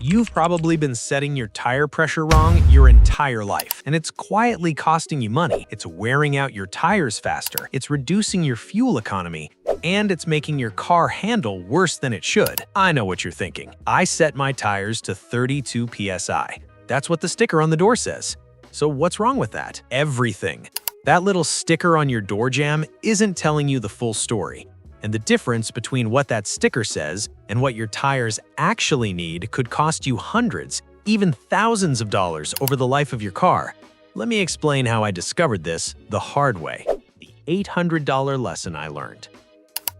You've probably been setting your tire pressure wrong your entire life, and it's quietly costing you money. It's wearing out your tires faster, it's reducing your fuel economy, and it's making your car handle worse than it should. I know what you're thinking. I set my tires to 32 PSI. That's what the sticker on the door says. So what's wrong with that? Everything. That little sticker on your door jamb isn't telling you the full story. And the difference between what that sticker says and what your tires actually need could cost you hundreds, even thousands of dollars over the life of your car. Let me explain how I discovered this the hard way. The $800 lesson I learned.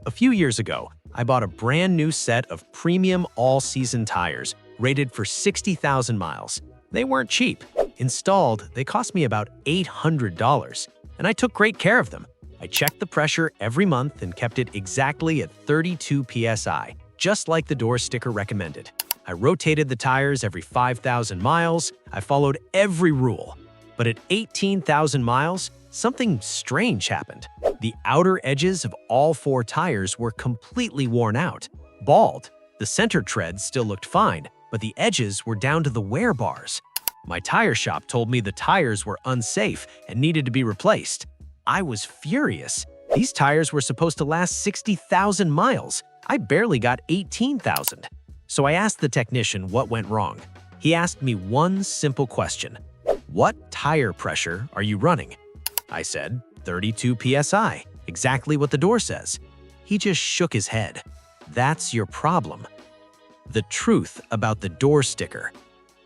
A few years ago, I bought a brand new set of premium all-season tires rated for 60,000 miles. They weren't cheap. Installed, they cost me about $800, and I took great care of them. I checked the pressure every month and kept it exactly at 32 PSI, just like the door sticker recommended. I rotated the tires every 5,000 miles. I followed every rule. But at 18,000 miles, something strange happened. The outer edges of all four tires were completely worn out, bald. The center tread still looked fine, but the edges were down to the wear bars. My tire shop told me the tires were unsafe and needed to be replaced. I was furious. These tires were supposed to last 60,000 miles. I barely got 18,000. So I asked the technician what went wrong. He asked me one simple question. What tire pressure are you running? I said, 32 PSI, exactly what the door says. He just shook his head. That's your problem. The truth about the door sticker.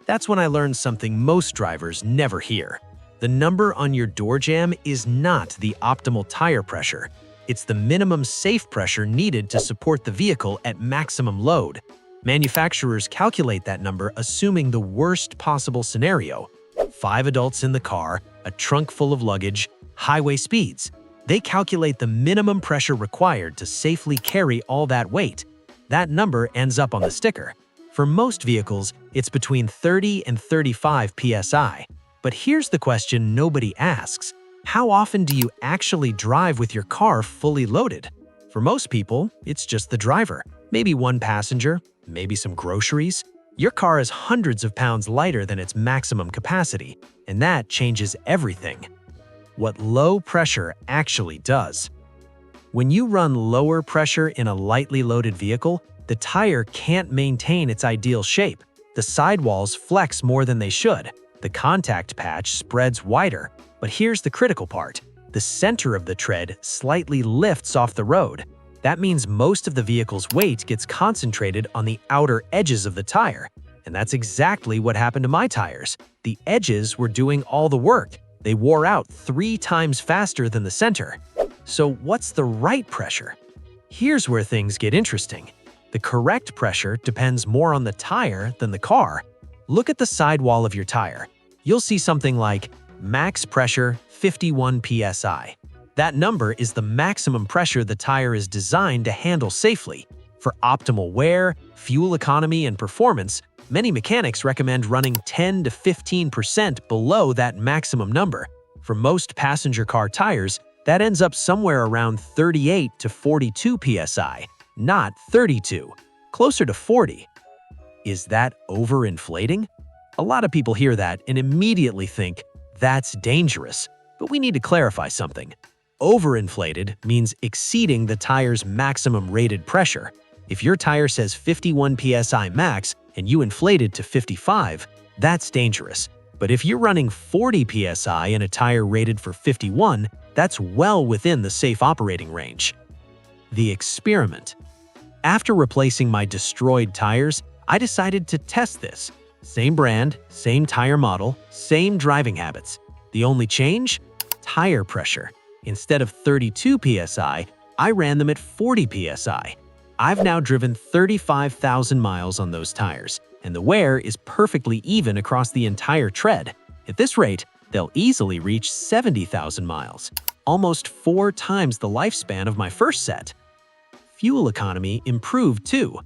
That's when I learned something most drivers never hear. The number on your door jamb is not the optimal tire pressure. It's the minimum safe pressure needed to support the vehicle at maximum load. Manufacturers calculate that number assuming the worst possible scenario. 5 adults in the car, a trunk full of luggage, highway speeds. They calculate the minimum pressure required to safely carry all that weight. That number ends up on the sticker. For most vehicles, it's between 30 and 35 PSI. But here's the question nobody asks. How often do you actually drive with your car fully loaded? For most people, it's just the driver. Maybe one passenger, maybe some groceries. Your car is hundreds of pounds lighter than its maximum capacity, and that changes everything. What low pressure actually does. When you run lower pressure in a lightly loaded vehicle, the tire can't maintain its ideal shape. The sidewalls flex more than they should. The contact patch spreads wider, but here's the critical part. The center of the tread slightly lifts off the road. That means most of the vehicle's weight gets concentrated on the outer edges of the tire. And that's exactly what happened to my tires. The edges were doing all the work. They wore out 3 times faster than the center. So what's the right pressure? Here's where things get interesting. The correct pressure depends more on the tire than the car. Look at the sidewall of your tire. You'll see something like max pressure 51 PSI. That number is the maximum pressure the tire is designed to handle safely. For optimal wear, fuel economy, and performance, many mechanics recommend running 10 to 15% below that maximum number. For most passenger car tires, that ends up somewhere around 38 to 42 PSI, not 32, closer to 40. Is that overinflating? A lot of people hear that and immediately think, that's dangerous. But we need to clarify something. Overinflated means exceeding the tire's maximum rated pressure. If your tire says 51 PSI max and you inflate it to 55, that's dangerous. But if you're running 40 PSI in a tire rated for 51, that's well within the safe operating range. The experiment. After replacing my destroyed tires, I decided to test this. Same brand, same tire model, same driving habits. The only change? Tire pressure. Instead of 32 PSI, I ran them at 40 PSI. I've now driven 35,000 miles on those tires, and the wear is perfectly even across the entire tread. At this rate, they'll easily reach 70,000 miles, almost 4 times the lifespan of my first set. Fuel economy improved too.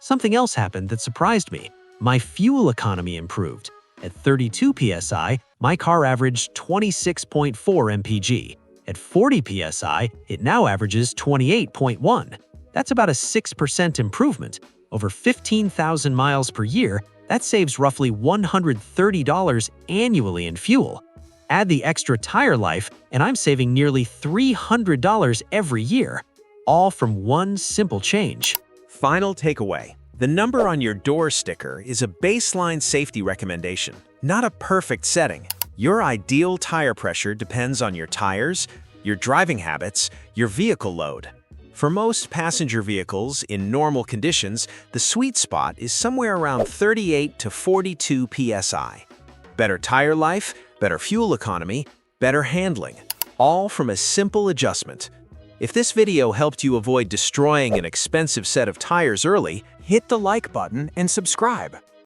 Something else happened that surprised me. My fuel economy improved. At 32 PSI, my car averaged 26.4 mpg. At 40 PSI, it now averages 28.1. That's about a 6% improvement. Over 15,000 miles per year, That saves roughly $130 annually in fuel. Add the extra tire life, and I'm saving nearly $300 every year, all from one simple change. Final takeaway. The number on your door sticker is a baseline safety recommendation, not a perfect setting. Your ideal tire pressure depends on your tires, your driving habits, your vehicle load. For most passenger vehicles in normal conditions, the sweet spot is somewhere around 38 to 42 PSI. Better tire life, better fuel economy, better handling, all from a simple adjustment. If this video helped you avoid destroying an expensive set of tires early, hit the like button and subscribe.